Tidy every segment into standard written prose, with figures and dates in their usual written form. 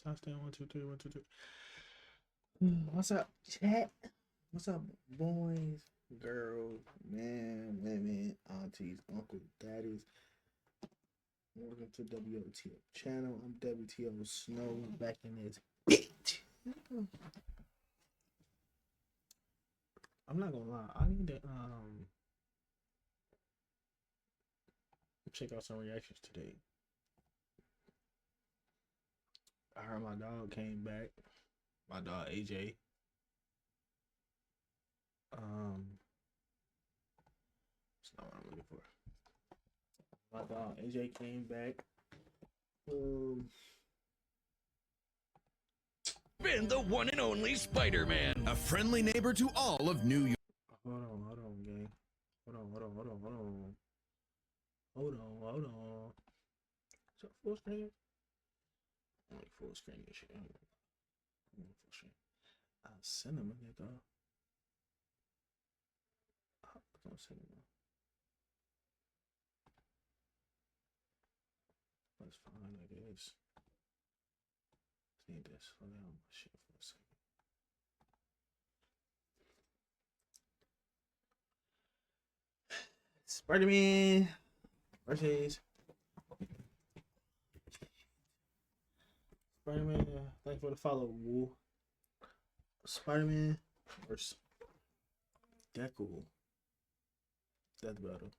Stop staying 1, 2, 3, 1, 2, 3. What's up, chat? What's up, boys, girls, men, women, aunties, uncles, daddies? Welcome to WTO channel. I'm WTO Snow back in this bitch. I'm not gonna lie. I need to check out some reactions today. I heard my dog came back. My dog AJ. It's not what I'm looking for. My dog AJ came back. Been the one and only Spider-Man. A friendly neighbor to all of New York. Hold on, gang. Hold on. Is that full screen? I'm like full screen this shit. I'm full screen. I'll send him a nigga. I'm gonna send him. That's fine, I guess. Need this. Slow down my shit for a second. Spider-Man versus Spider-Man. Thanks for the follow, Woo. Spider-Man versus Deku. Death battle.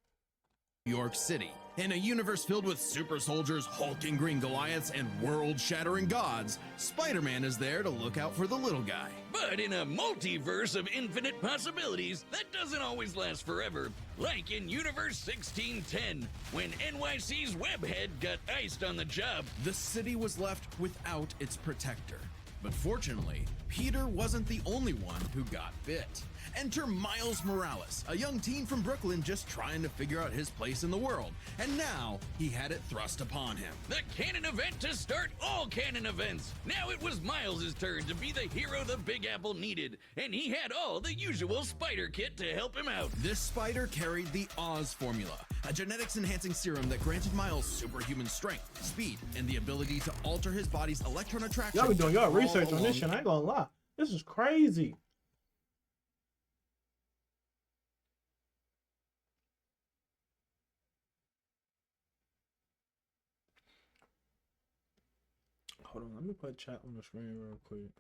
New York City. In a universe filled with super soldiers, hulking green Goliaths, and world-shattering gods, Spider-Man is there to look out for the little guy. But in a multiverse of infinite possibilities, that doesn't always last forever. Like in Universe 1610, when NYC's Webhead got iced on the job. The city was left without its protector. But fortunately, Peter wasn't the only one who got bit. Enter Miles Morales, a young teen from Brooklyn just trying to figure out his place in the world, and now he had it thrust upon him. The canon event to start all canon events. Now it was Miles' turn to be the hero the Big Apple needed, and he had all the usual spider kit to help him out. This spider carried the Oz formula, a genetics-enhancing serum that granted Miles superhuman strength, speed, and the ability to alter his body's electron attraction. Y'all be doing y'all research on this shit. I ain't gonna lie. This is crazy. Hold on, let me put chat on the screen real quick.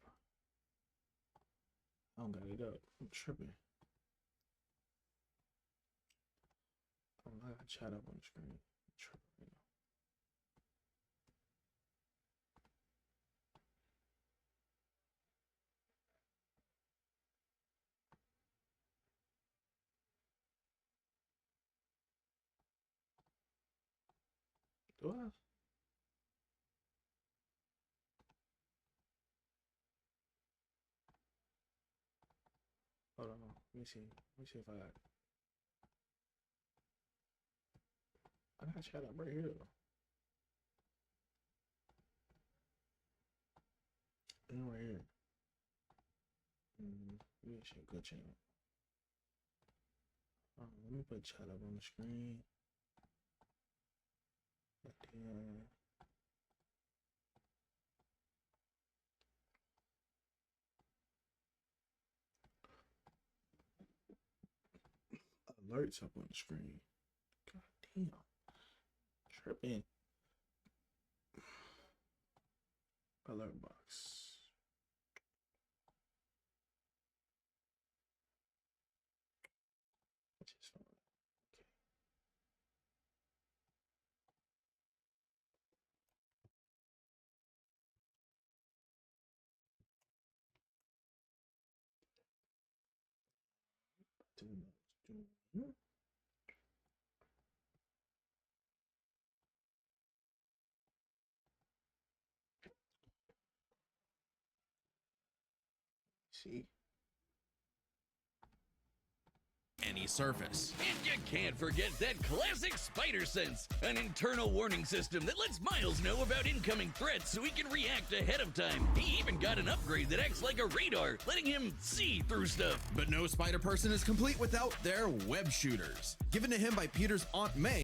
I don't got it up. I'm tripping. Oh, I got chat up on the screen. I'm tripping right now. Do I? Hold on. Let me see. Let me see if I got chat up right here though. And right here. Yeah, shit, good channel. Let me put chat up on the screen. Yeah. Alerts up on the screen. God damn. Tripping. Alert box. Just fine. Okay. See. Any surface. And you can't forget that classic spider sense, an internal warning system that lets Miles know about incoming threats so he can react ahead of time. He even got an upgrade that acts like a radar, letting him see through stuff. But no spider person is complete without their web shooters. Given to him by Peter's Aunt May.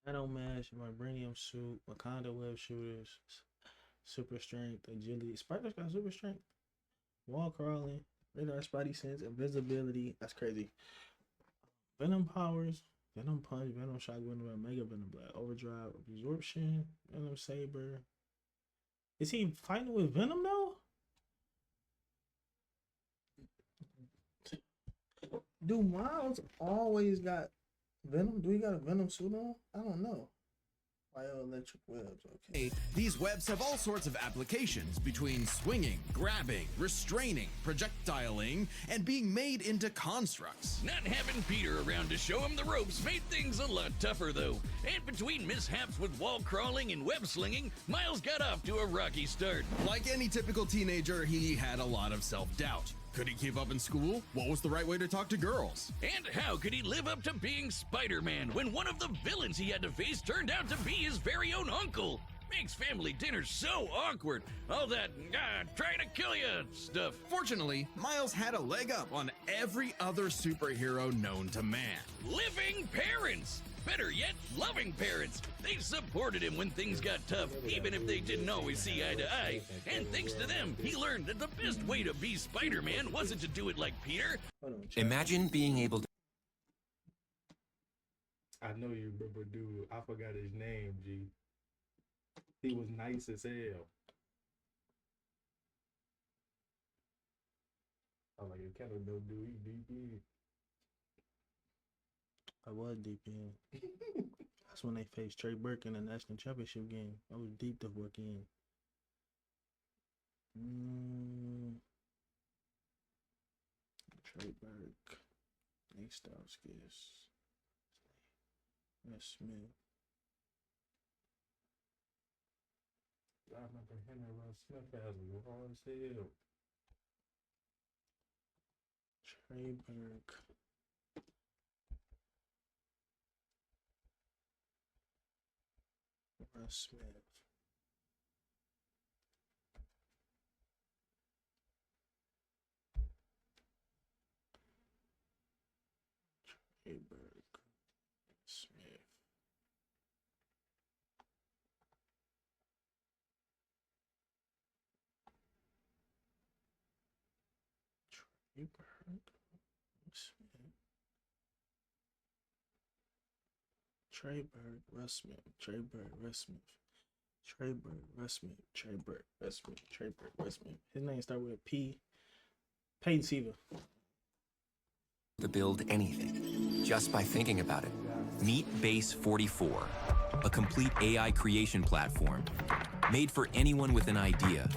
Nano Mash, Vibranium Suit, Wakanda Web Shooters, super strength, agility. Spiders got super strength, wall crawling, radar, spidey sense, invisibility. That's crazy. Venom powers, Venom punch, Venom shock, Venom mega Venom blast, overdrive, absorption, Venom saber. Is he fighting with Venom though? Do Miles always got Venom? Do he got a Venom suit on? I don't know. Bioelectric webs, okay. These webs have all sorts of applications between swinging, grabbing, restraining, projectiling, and being made into constructs. Not having Peter around to show him the ropes made things a lot tougher, though. And between mishaps with wall crawling and web slinging, Miles got off to a rocky start. Like any typical teenager, he had a lot of self-doubt. Could he keep up in school? What was the right way to talk to girls? And how could he live up to being Spider-Man when one of the villains he had to face turned out to be his very own uncle? Makes family dinner so awkward. All that, trying to kill you stuff. Fortunately, Miles had a leg up on every other superhero known to man. Living parents! Better yet, loving parents. They supported him when things got tough, even if they didn't always see eye to eye. And thanks to them, he learned that the best way to be Spider-Man wasn't to do it like Peter. Imagine being able to. I know you remember dude. I forgot his name, G. He was nice as hell. I'm like, you kind of know dude, he deep in. I was deep in. That's when they faced Trey Burke in the national championship game. I was deep the fuck in. Trey Burke. Nate Stauskas. Wes Smith. I remember him and Russ Smith as raw as hell. Trey Burke. Russ Smith. Trey Burke. Smith. Trey Burke. Smith. Trey Bird, Russ Smith, Trey Bird, Russ Smith, Trey Bird, Russ Smith, Trey Bird, Russ Smith, Trey Bird, Russ Smith. His name starts with a P. Peyton Seaver. Build anything just by thinking about it. Meet Base 44, a complete AI creation platform made for anyone with an idea.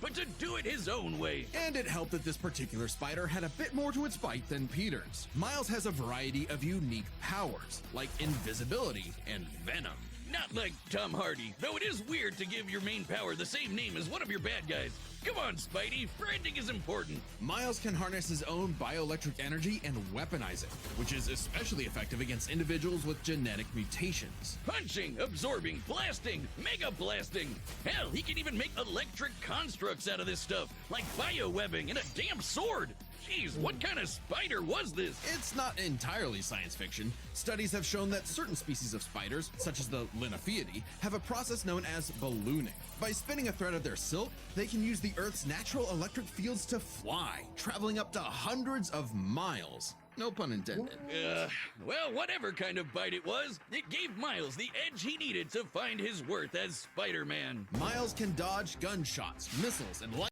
But to do it his own way. And it helped that this particular spider had a bit more to its bite than Peter's. Miles has a variety of unique powers, like invisibility and venom. Not like Tom Hardy, though it is weird to give your main power the same name as one of your bad guys. Come on, Spidey, branding is important. Miles can harness his own bioelectric energy and weaponize it, which is especially effective against individuals with genetic mutations. Punching, absorbing, blasting, mega blasting. Hell, he can even make electric constructs out of this stuff, like biowebbing and a damn sword. Jeez, what kind of spider was this? It's not entirely science fiction. Studies have shown that certain species of spiders, such as the Linnaeus, have a process known as ballooning. By spinning a thread of their silk, they can use the Earth's natural electric fields to fly, traveling up to hundreds of miles. No pun intended. Well, whatever kind of bite it was, it gave Miles the edge he needed to find his worth as Spider-Man. Miles can dodge gunshots, missiles, and light.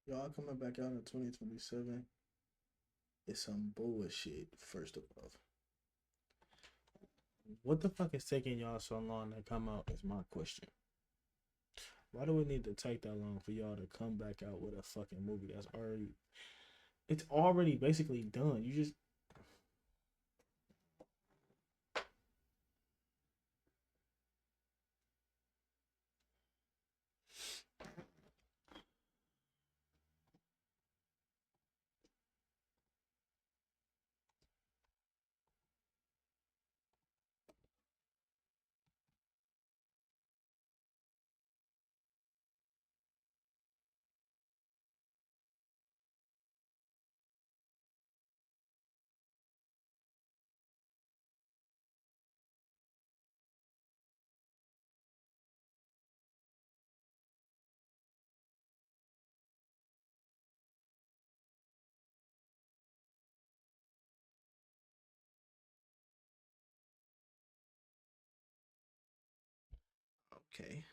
Y'all coming back out in 2027 is some bullshit, first of all. What the fuck is taking y'all so long to come out is my question. Why do we need to take that long for y'all to come back out with a fucking movie that's already... It's already basically done. You just... Okay.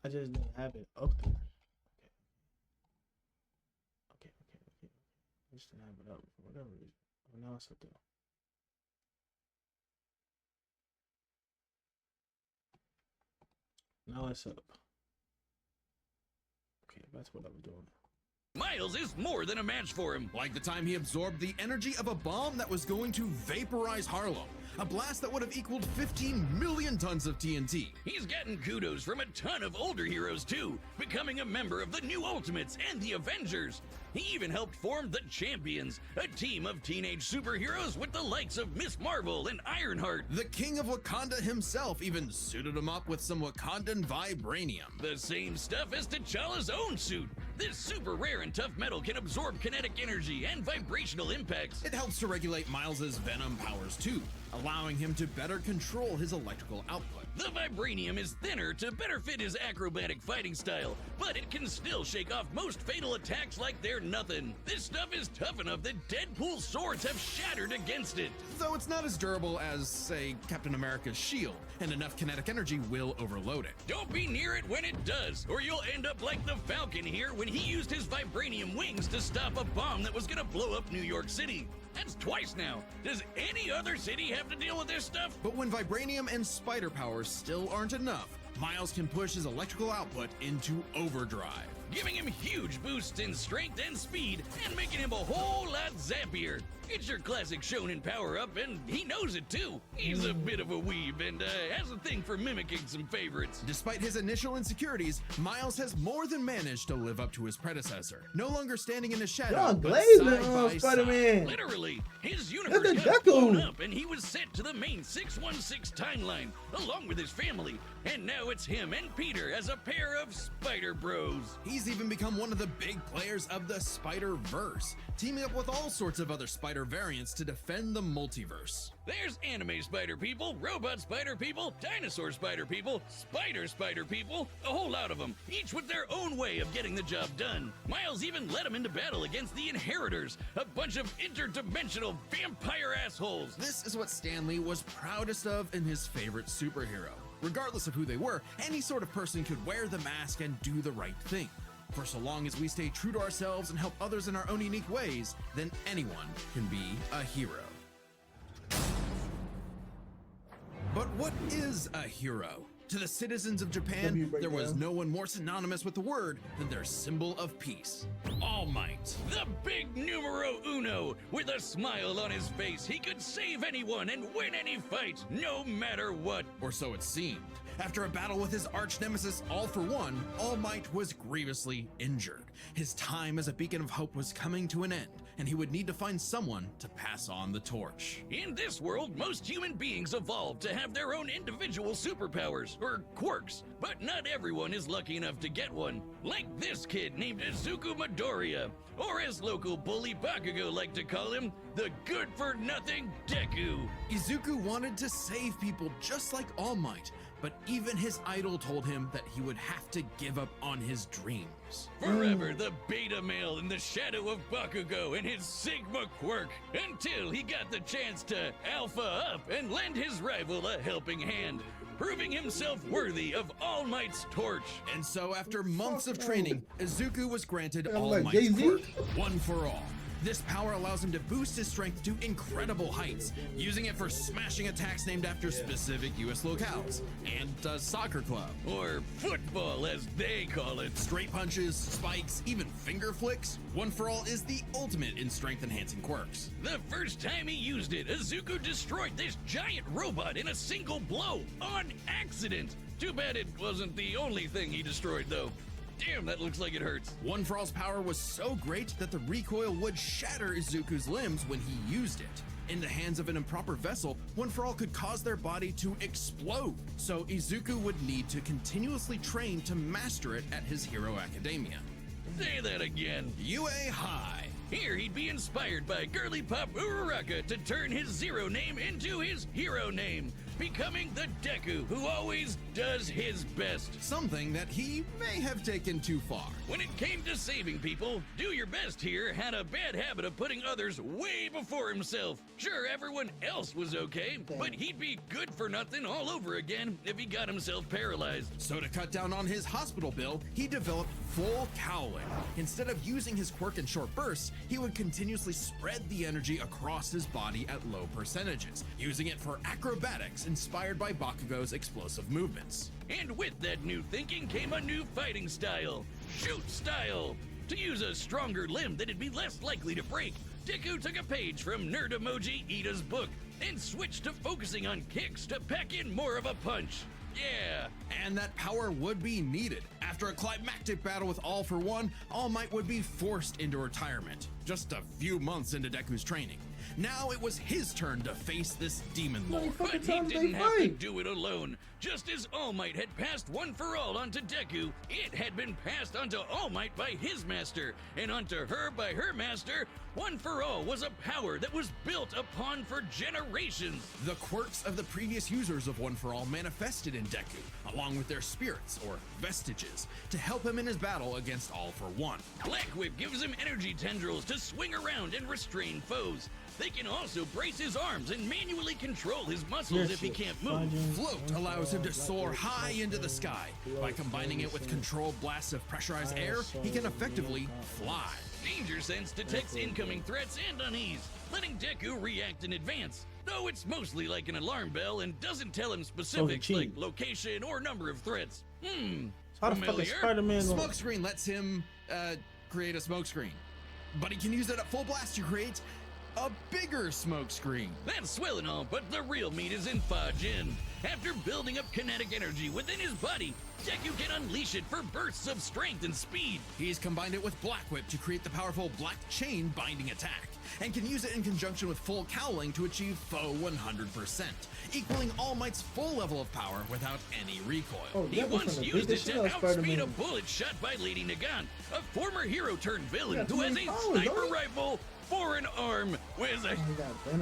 I just didn't have it up there. Okay. I just didn't have it up for whatever reason. Oh, now it's up there. Now it's up. Okay, that's what I was doing. Miles is more than a match for him. Like the time he absorbed the energy of a bomb that was going to vaporize Harlem, a blast that would have equaled 15 million tons of TNT. He's getting kudos from a ton of older heroes too, becoming a member of the New Ultimates and the Avengers. He even helped form the Champions, a team of teenage superheroes with the likes of Miss Marvel and Ironheart. The King of Wakanda himself even suited him up with some Wakandan vibranium. The same stuff as T'Challa's own suit. This super rare and tough metal can absorb kinetic energy and vibrational impacts. It helps to regulate Miles's venom powers too, allowing him to better control his electrical output. The vibranium is thinner to better fit his acrobatic fighting style, but it can still shake off most fatal attacks like they're nothing. This stuff is tough enough that Deadpool's swords have shattered against it. Though it's not as durable as, say, Captain America's shield, and enough kinetic energy will overload it. Don't be near it when it does, or you'll end up like the Falcon here when he used his vibranium wings to stop a bomb that was gonna blow up New York City. That's twice now. Does any other city have to deal with this stuff? But when vibranium and spider powers still aren't enough, Miles can push his electrical output into overdrive, giving him huge boosts in strength and speed and making him a whole lot zappier. It's your classic shonen power-up, and he knows it too. He's a bit of a weeb and has a thing for mimicking some favorites. Despite his initial insecurities, Miles has more than managed to live up to his predecessor, no longer standing in the shadow, Y'all but glazing side on by Spider-Man. Literally, his universe Look at got Deku. blown up and he was sent to the main 616 timeline, along with his family. And now it's him and Peter as a pair of Spider Bros. He's even become one of the big players of the Spider-Verse, teaming up with all sorts of other spider variants to defend the multiverse. There's anime spider people, robot spider people, dinosaur spider people, spider people, a whole lot of them, each with their own way of getting the job done. Miles even led them into battle against the Inheritors, a bunch of interdimensional vampire assholes. This is what Stan Lee was proudest of in his favorite superhero. Regardless of who they were, any sort of person could wear the mask and do the right thing. For so long as we stay true to ourselves and help others in our own unique ways, then anyone can be a hero. But what is a hero? To the citizens of Japan, there was no one more synonymous with the word than their symbol of peace: All Might. The big numero uno. With a smile on his face, he could save anyone and win any fight, no matter what. Or so it seemed. After a battle with his arch nemesis All For One, All Might was grievously injured. His time as a beacon of hope was coming to an end, and he would need to find someone to pass on the torch. In this world, most human beings evolved to have their own individual superpowers, or quirks, but not everyone is lucky enough to get one. Like this kid named Izuku Midoriya, or as local bully Bakugo like to call him, the good-for-nothing Deku. Izuku wanted to save people just like All Might, but even his idol told him that he would have to give up on his dreams. Forever the beta male in the shadow of Bakugo and his Sigma quirk, until he got the chance to alpha up and lend his rival a helping hand, proving himself worthy of All Might's torch. And so after months of training, Izuku was granted All like Might's Jay-Z? quirk, One For All. This power allows him to boost his strength to incredible heights, using it for smashing attacks named after specific US locales, and a soccer club. Or football, as they call it. Straight punches, spikes, even finger flicks, One For All is the ultimate in strength-enhancing quirks. The first time he used it, Izuku destroyed this giant robot in a single blow, on accident. Too bad it wasn't the only thing he destroyed, though. Damn, that looks like it hurts. One For All's power was so great that the recoil would shatter Izuku's limbs when he used it. In the hands of an improper vessel, One For All could cause their body to explode, so Izuku would need to continuously train to master it at his Hero Academia. Say that again. UA High. Here he'd be inspired by girly pop Uraraka to turn his zero name into his hero name. becoming the Deku who always does his best. Something that he may have taken too far. When it came to saving people, Do Your Best here had a bad habit of putting others way before himself. Sure, everyone else was okay, but he'd be good for nothing all over again if he got himself paralyzed. So to cut down on his hospital bill, he developed full cowling. Instead of using his quirk in short bursts, he would continuously spread the energy across his body at low percentages, using it for acrobatics inspired by Bakugo's explosive movements. And with that new thinking came a new fighting style, shoot style. To use a stronger limb that'd be less likely to break, Deku took a page from Nerd Emoji Ida's book and switched to focusing on kicks to pack in more of a punch. Yeah. And that power would be needed. After a climactic battle with All For One, All Might would be forced into retirement, just a few months into Deku's training. Now it was his turn to face this demon lord. But he didn't have to do it alone. Just as All Might had passed One For All onto Deku, it had been passed onto All Might by his master, and onto her by her master. One For All was a power that was built upon for generations. The quirks of the previous users of One For All manifested in Deku, along with their spirits, or vestiges, to help him in his battle against All For One. Black Whip gives him energy tendrils to swing around and restrain foes. They can also brace his arms and manually control his muscles if he can't move. Float allows him to soar high into the sky. By combining it with controlled blasts of pressurized air, he can effectively fly. Danger Sense detects incoming threats and unease, letting Deku react in advance. Though it's mostly like an alarm bell and doesn't tell him specifics like location or number of threats. How the fuck is Familiar? Spider-Man going? Smokescreen lets him create a smokescreen, but he can use it at full blast to create a bigger smokescreen. That's swell and all, but the real meat is in Fajin. After building up kinetic energy within his body, Deku can unleash it for bursts of strength and speed. He's combined it with Black Whip to create the powerful Black Chain binding attack, and can use it in conjunction with full cowling to achieve foe 100%, equaling All Might's full level of power without any recoil. Oh, He that was once from the used it biggest to shit out of outspeed a Spider-Man. bullet shot by Lady Nagant, a former hero turned villain got who too has many a powers, sniper don't he? rifle for an arm.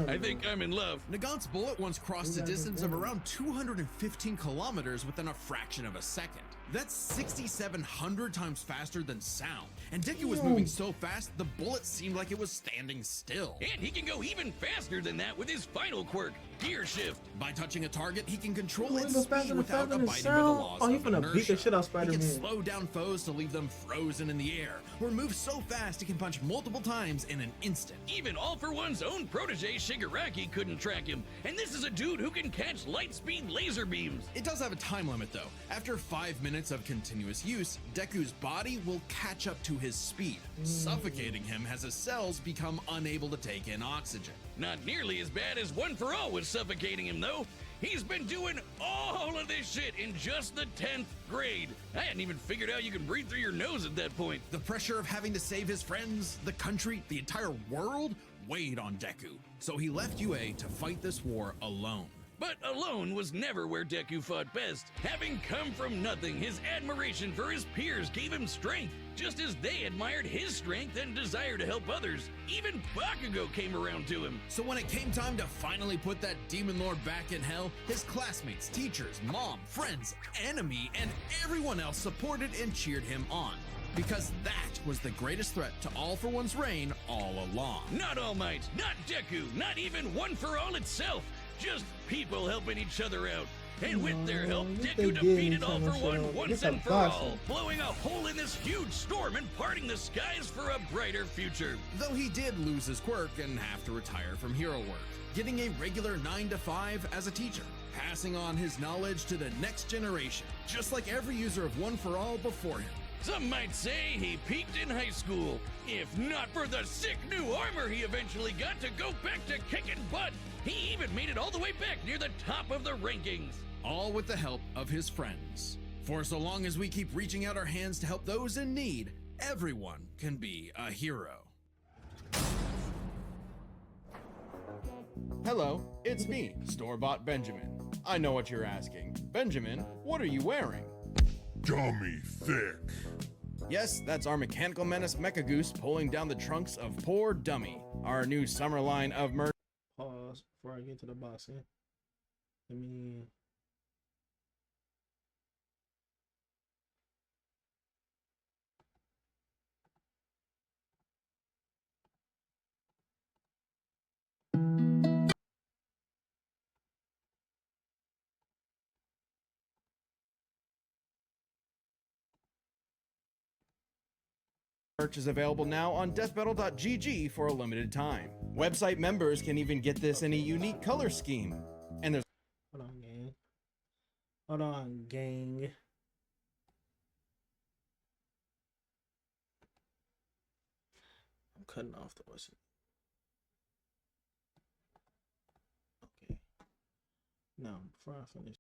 I think I'm in love. Nagant's bullet once crossed a distance of around 215 kilometers within a fraction of a second. That's 6,700 times faster than sound. And Deku was moving so fast, the bullet seemed like it was standing still. And he can go even faster than that with his final quirk, Gear Shift. By touching a target, he can control Oh, its he goes faster speed than without faster than abiding by the sound? laws Oh, he of finna beat the inertia. shit out of He Spider-Man. can slow down foes to leave them frozen in the air, or move so fast he can punch multiple times in an instant. Even All For One's own protege Shigaraki couldn't track him, and this is a dude who can catch light speed laser beams. It does have a time limit though. After 5 minutes of continuous use, Deku's body will catch up to his speed, suffocating him as his cells become unable to take in oxygen. Not nearly as bad as One For All was suffocating him though. He's been doing all of this shit in just the 10th grade. I hadn't even figured out you can breathe through your nose at that point. The pressure of having to save his friends, the country, the entire world weighed on Deku, so he left UA to fight this war alone. But alone was never where Deku fought best. Having come from nothing, his admiration for his peers gave him strength, just as they admired his strength and desire to help others. Even Bakugo came around to him. So when it came time to finally put that demon lord back in hell, his classmates, teachers, mom, friends, enemy, and everyone else supported and cheered him on. Because that was the greatest threat to All For One's reign all along. Not All Might, not Deku, not even One For All itself. Just people helping each other out. And with their help, Deku defeated All For One once and for all, blowing a hole in this huge storm and parting the skies for a brighter future. Though he did lose his quirk and have to retire from hero work, getting a regular 9 to 5 as a teacher, passing on his knowledge to the next generation, just like every user of One For All before him. Some might say he peaked in high school. If not for the sick new armor he eventually got to go back to kicking butt, he even made it all the way back near the top of the rankings. All with the help of his friends. For so long as we keep reaching out our hands to help those in need, everyone can be a hero. Hello, it's me, Store-Bought Benjamin. I know what you're asking. Benjamin, what are you wearing? Dummy thick. Yes, that's our mechanical menace Mecha Goose pulling down the trunks of Poor Dummy, our new summer line of merch. Pause before I get to the box. Yeah. Let me. Merch is available now on deathbattle.gg for a limited time. Website members can even get this in a unique color scheme. And there's Hold on, gang. Hold on, gang. I'm cutting off the voice. Okay. Now, before I finish.